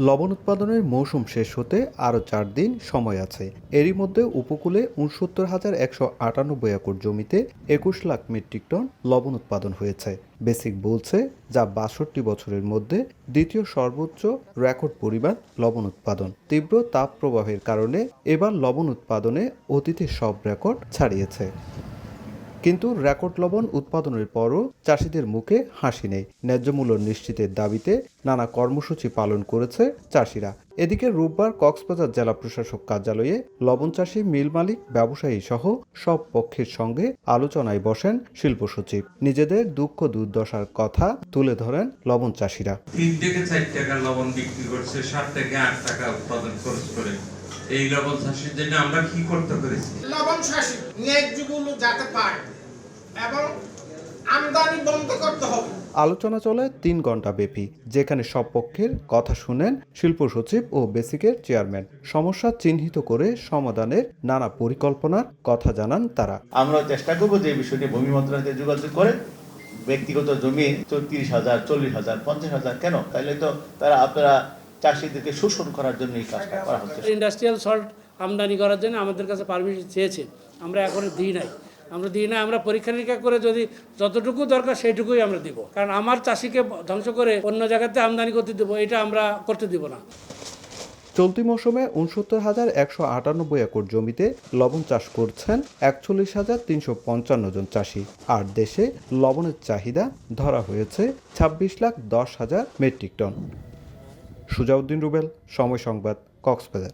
লবণ উৎপাদনের মৌসুম শেষ হতে আরও 4 দিন সময় আছে। এরই মধ্যে উপকূলে ৬৯,১৯৮ একর জমিতে ২১ লাখ মেট্রিক টন লবণ উৎপাদন হয়েছে। বেসিক বলছে, যা ৬২ বছরের মধ্যে দ্বিতীয় সর্বোচ্চ রেকর্ড পরিমাণ লবণ উৎপাদন। তীব্র তাপপ্রবাহের কারণে এবার লবণ উৎপাদনে অতীতের সব রেকর্ড ছাড়িয়েছে। কিন্তু রেকর্ড লবণ উৎপাদনের পরও চাষিদের মুখে হাসি নেই। ন্যায্য মূল্য নিশ্চিতের দাবিতে নানা কর্মসূচি পালন করেছে চাষিরা। এদিকে রোববার কক্সবাজার জেলা প্রশাসক কার্যালয়ে লবণ চাষি, মিল মালিক, ব্যবসায়ী সহ সব পক্ষের সঙ্গে আলোচনায় বসেন শিল্প সচিব। নিজেদের দুঃখ দুর্দশার কথা তুলে ধরেন লবণ চাষিরা। 3 থেকে 4 টাকা লবণ বিক্রি করছে, 7 থেকে 8 টাকা উৎপাদন খরচ করে। এই লবণ চাষির জন্য আমরা কি করতে পেরেছি? লবণ চাষি ন্যায্যগুলো যাতে পায় এবং আমদানি বন্ধ করতে হবে। আলোচনা চলে 3 ঘন্টা ব্যাপী, যেখানে সব পক্ষের কথা শুনেন শিল্প সচিব ও বেসিকের চেয়ারম্যান। সমস্যা চিহ্নিত করে সমাধানের নানা পরিকল্পনার কথা জানান তারা। আমরা চেষ্টা করব যে বিষয়টি ভূমি মন্ত্রণালয়ে যোগাযোগ করে ব্যক্তিগত জমি ৩৪,০০০, ৪০,০০০, ৫০,০০০ কেন? তাহলে তো আপনারা চাষিদেরকে শোষণ করার জন্য এই কাজটা করা হচ্ছে। ইন্ডাস্ট্রিয়াল সল্ট আমদানি করার জন্য আমাদের কাছে পারমিশন চেয়েছে, আমরা এখনো দিই নাই। আমরা পরীক্ষা নিরীক্ষা করে যদি যতটুকু দরকার সেইটুকুই আমরা দিব। কারণ আমার চাষিকে ধ্বংস করে অন্য জায়গাতে আমদানি করতে দেবো, এটা আমরা করতে দিব না। চলতি মৌসুমে ৬৯,১৯৮ একর জমিতে লবণ চাষ করছেন ৪১,৩৫৫ জন চাষি। আর দেশে লবণের চাহিদা ধরা হয়েছে ২৬,১০,০০০ মেট্রিক টন। সুজাউদ্দিন রুবেল, সময় সংবাদ, কক্সবাজার।